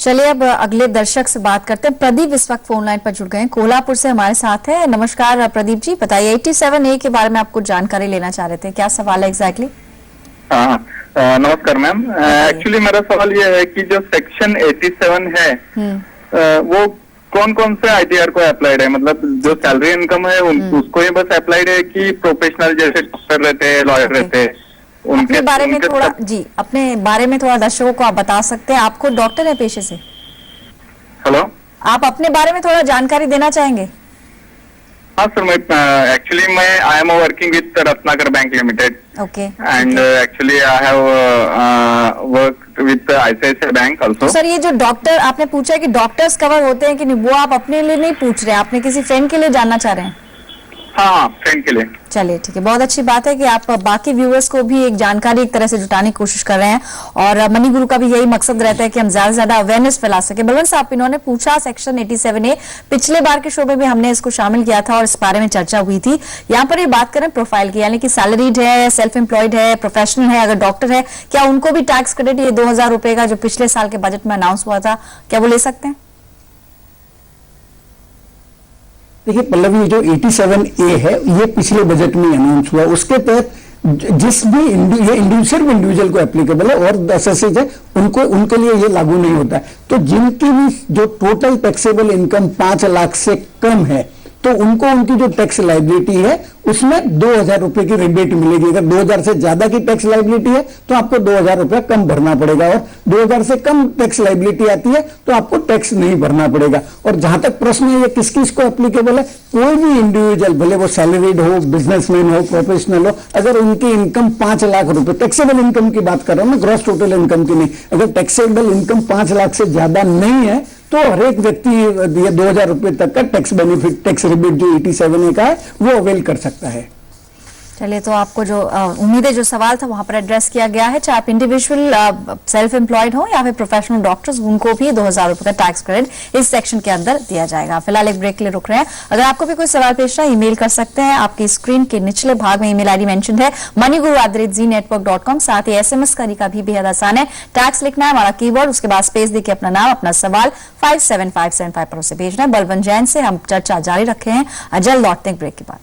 चलिए अब अगले दर्शक से बात करते हैं। प्रदीप इस वक्त फोन लाइन पर जुड़ गए हैं, कोल्हापुर से हमारे साथ है। नमस्कार प्रदीप जी, बताइए 87A के बारे में आप कुछ जानकारी लेना चाह रहे थे, क्या सवाल है एग्जैक्टली? नमस्कार मैम। एक्चुअली मेरा सवाल ये है कि जो सेक्शन 87 है वो कौन कौन से आईटीआर को अप्लाइड है? मतलब जो सैलरी इनकम है उसको ही बस अप्लाइड है कि प्रोफेशनल जैसे डॉक्टर रहते हैं, लॉयर रहते हैं अपने बारे में थोड़ा अपने बारे में थोड़ा दर्शकों को आप बता सकते हैं? आप खुद डॉक्टर है पेशे से? हेलो, आप अपने बारे में थोड़ा जानकारी देना चाहेंगे? हाँ सर, मैं actually I am working with Ratnakar bank limited. Okay. And actually I have work with ICICI bank also. Sir, ये जो डॉक्टर आपने पूछा है कि डॉक्टर्स कवर होते हैं कि नहीं, वो आप अपने लिए नहीं पूछ रहे हैं, आपने किसी फ्रेंड के लिए जानना चाह रहे हैं? हाँ, फ्रेंड के लिए। चलिए ठीक है, बहुत अच्छी बात है कि आप बाकी व्यूअर्स को भी एक जानकारी एक तरह से जुटाने की कोशिश कर रहे हैं और मनी गुरु का भी यही मकसद रहता है कि हम ज्यादा से ज्यादा अवेयरनेस फैला सके। बलवंत साहब, इन्होंने पूछा सेक्शन 87A, पिछले बार के शो में भी हमने इसको शामिल किया था और इस बारे में चर्चा हुई थी। यहाँ पर ये बात करें प्रोफाइल की, यानी कि सैलरीड है, सेल्फ एम्प्लॉयड है, प्रोफेशनल है, अगर डॉक्टर है, क्या उनको भी टैक्स क्रेडिट ये 2000 रुपए का जो पिछले साल के बजट में अनाउंस हुआ था, क्या वो ले सकते हैं? देखिए पल्लवी, जो 87A है ये पिछले बजट में अनाउंस हुआ, उसके तहत जिस भी ये इंडिविजुअल को एप्लीकेबल है और एसएससीज है उनके लिए ये लागू नहीं होता है। तो जिनकी भी जो टोटल टैक्सेबल इनकम 5 लाख से कम है तो उनको उनकी जो टैक्स लाइबिलिटी है उसमें 2000 रुपए की रिबेट मिलेगी। अगर 2000 से ज्यादा की टैक्स लाइबिलिटी है तो आपको 2000 रुपया कम भरना पड़ेगा और 2000 से कम टैक्स लाइबिलिटी आती है तो आपको टैक्स नहीं भरना पड़ेगा। और जहां तक प्रश्न है ये किस किस को एप्लीकेबल है, कोई भी इंडिविजुअल, भले वो सैलरीड हो, बिजनेसमैन हो, प्रोफेशनल हो, अगर उनकी इनकम 5 लाख रुपए, टैक्सेबल इनकम की बात कर रहा हूं मैं, ग्रॉस टोटल इनकम की नहीं, अगर टैक्सेबल इनकम 5 लाख से ज्यादा नहीं है तो हर एक व्यक्ति ये 2000 रुपए तक का टैक्स बेनिफिट, टैक्स रिबेट जो 87A का है वो अवेल कर सकता है। चलिए, तो आपको जो उम्मीद है जो सवाल था वहां पर एड्रेस किया गया है। चाहे आप इंडिविजुअल सेल्फ एम्प्लॉयड हो या फिर प्रोफेशनल डॉक्टर्स, उनको भी 2000 रुपए का टैक्स क्रेडिट इस सेक्शन के अंदर दिया जाएगा। फिलहाल एक ब्रेक के लिए रुक रहे हैं। अगर आपको भी कोई सवाल पेश है, ईमेल कर सकते हैं। आपकी स्क्रीन के निचले भाग में ईमेल आईडी मेंशन है moneyguru@zenetwork.com। साथ ही SMS का तरीका भी बेहद आसान है। टैक्स लिखना है, हमारा कीवर्ड, उसके बाद स्पेस देके अपना नाम, अपना सवाल 57575 पर उसे भेजना है। बलवंत जैन से हम चर्चा जारी रखे हैं, जल्द लौटते हैं ब्रेक के बाद।